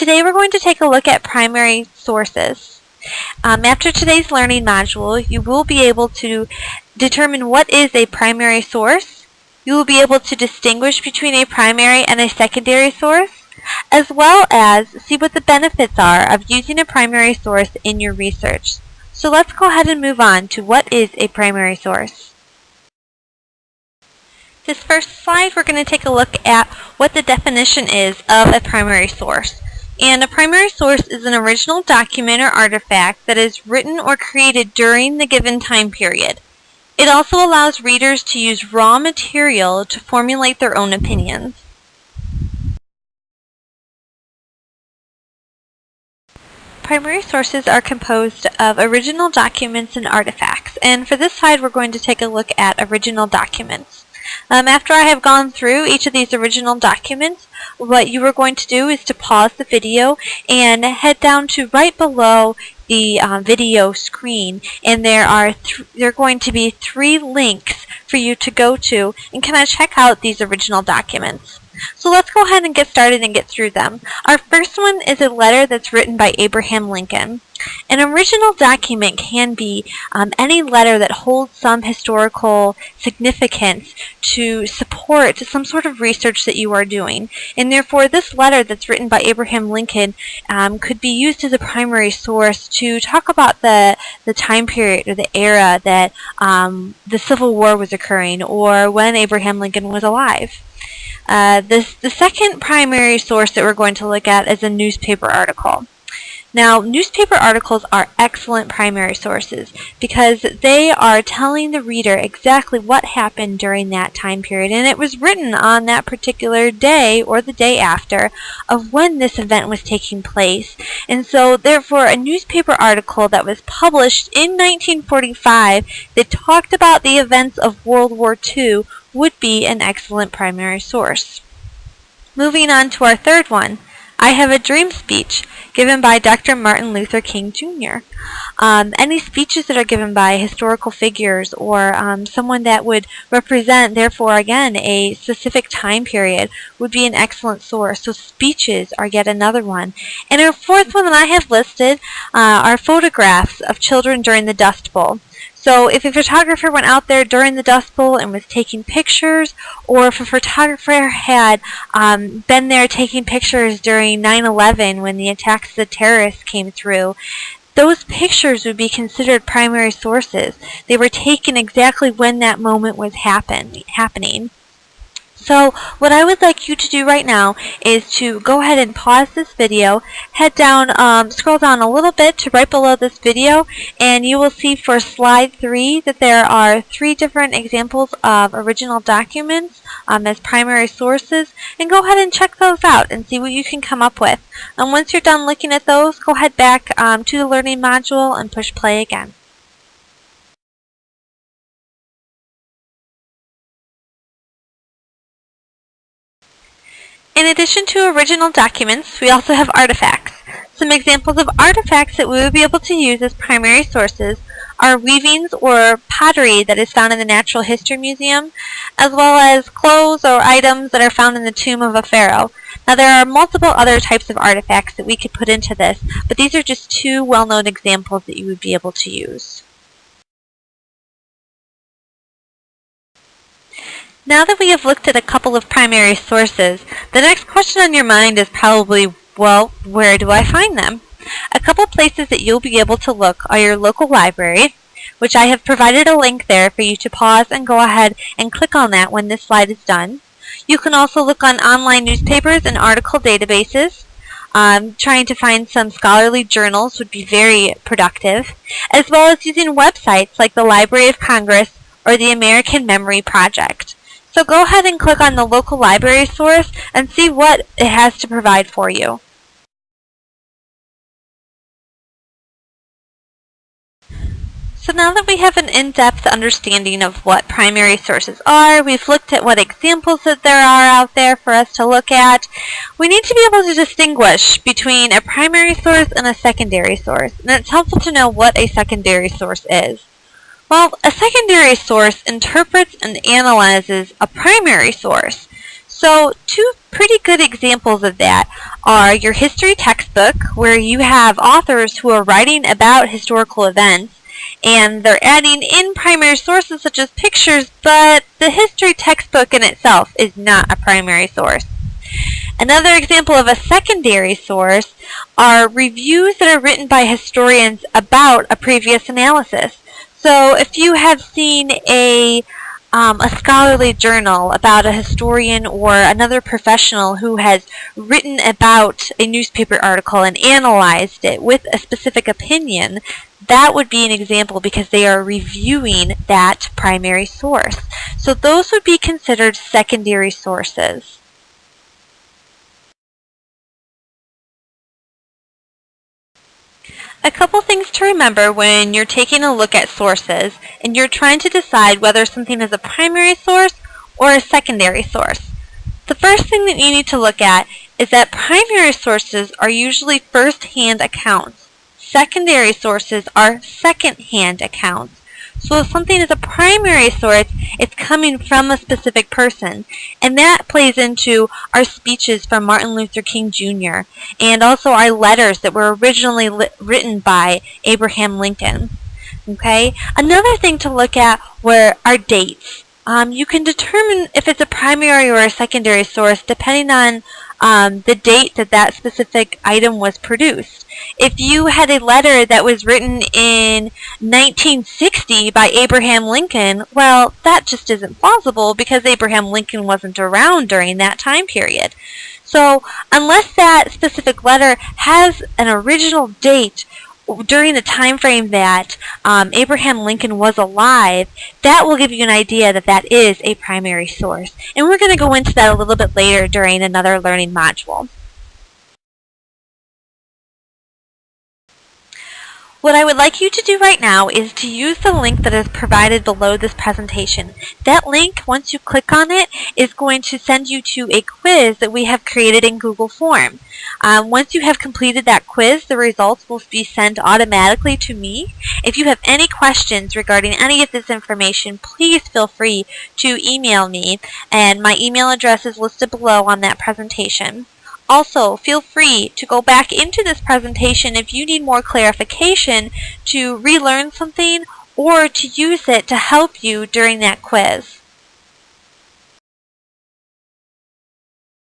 Today we're going to take a look at primary sources. After today's learning module, you will be able to determine what is a primary source. You will be able to distinguish between a primary and a secondary source, as well as see what the benefits are of using a primary source in your research. So let's go ahead and move on to what is a primary source. This first slide, we're going to take a look at what the definition is of a primary source. And a primary source is an original document or artifact that is written or created during the given time period. It also allows readers to use raw material to formulate their own opinions. Primary sources are composed of original documents and artifacts. And for this slide, we're going to take a look at original documents. After I have gone through each of these original documents, what you are going to do is to pause the video and head down to right below the video screen, and there are going to be 3 links for you to go to and kind of check out these original documents. So let's go ahead and get started and get through them. Our first one is a letter that's written by Abraham Lincoln. An original document can be any letter that holds some historical significance to support some sort of research that you are doing. And therefore, this letter that's written by Abraham Lincoln could be used as a primary source to talk about the time period or the era that the Civil War was occurring, or when Abraham Lincoln was alive. The second primary source that we're going to look at is a newspaper article. Now, newspaper articles are excellent primary sources because they are telling the reader exactly what happened during that time period, and it was written on that particular day or the day after of when this event was taking place. And so, therefore, a newspaper article that was published in 1945 that talked about the events of World War II would be an excellent primary source. Moving on to our third one, I Have a Dream speech given by Dr. Martin Luther King Jr. Any speeches that are given by historical figures or someone that would represent, therefore, again, a specific time period would be an excellent source. So speeches are yet another one. And our fourth one that I have listed are photographs of children during the Dust Bowl. So if a photographer went out there during the Dust Bowl and was taking pictures, or if a photographer had been there taking pictures during 9/11 when the attacks of the terrorists came through, those pictures would be considered primary sources. They were taken exactly when that moment was happening. So what I would like you to do right now is to go ahead and pause this video, head down, scroll down a little bit to right below this video, and you will see for slide 3 that there are 3 different examples of original documents as primary sources, and go ahead and check those out and see what you can come up with. And once you're done looking at those, go ahead back to the learning module and push play again. In addition to original documents, we also have artifacts. Some examples of artifacts that we would be able to use as primary sources are weavings or pottery that is found in the Natural History Museum, as well as clothes or items that are found in the tomb of a pharaoh. Now, there are multiple other types of artifacts that we could put into this, but these are just 2 well-known examples that you would be able to use. Now that we have looked at a couple of primary sources, the next question on your mind is probably, well, where do I find them? A couple places that you'll be able to look are your local library, which I have provided a link there for you to pause and go ahead and click on that when this slide is done. You can also look on online newspapers and article databases. Trying to find some scholarly journals would be very productive, as well as using websites like the Library of Congress or the American Memory Project. So go ahead and click on the local library source and see what it has to provide for you. So now that we have an in-depth understanding of what primary sources are, we've looked at what examples that there are out there for us to look at, we need to be able to distinguish between a primary source and a secondary source. And it's helpful to know what a secondary source is. Well, a secondary source interprets and analyzes a primary source. So two pretty good examples of that are your history textbook, where you have authors who are writing about historical events, and they're adding in primary sources such as pictures, but the history textbook in itself is not a primary source. Another example of a secondary source are reviews that are written by historians about a previous analysis. So if you have seen a scholarly journal about a historian or another professional who has written about a newspaper article and analyzed it with a specific opinion, that would be an example because they are reviewing that primary source. So those would be considered secondary sources. A couple things to remember when you're taking a look at sources and you're trying to decide whether something is a primary source or a secondary source. The first thing that you need to look at is that primary sources are usually first-hand accounts. Secondary sources are second-hand accounts. So if something is a primary source, it's coming from a specific person. And that plays into our speeches from Martin Luther King Jr. and also our letters that were originally written by Abraham Lincoln. Okay? Another thing to look at were our dates. You can determine if it's a primary or a secondary source depending on the date that that specific item was produced. If you had a letter that was written in 1960 by Abraham Lincoln, well, that just isn't plausible because Abraham Lincoln wasn't around during that time period. So unless that specific letter has an original date during the time frame that Abraham Lincoln was alive, that will give you an idea that that is a primary source. And we're going to go into that a little bit later during another learning module. What I would like you to do right now is to use the link that is provided below this presentation. That link, once you click on it, is going to send you to a quiz that we have created in Google Form. Once you have completed that quiz, the results will be sent automatically to me. If you have any questions regarding any of this information, please feel free to email me, and my email address is listed below on that presentation. Also, feel free to go back into this presentation if you need more clarification to relearn something or to use it to help you during that quiz.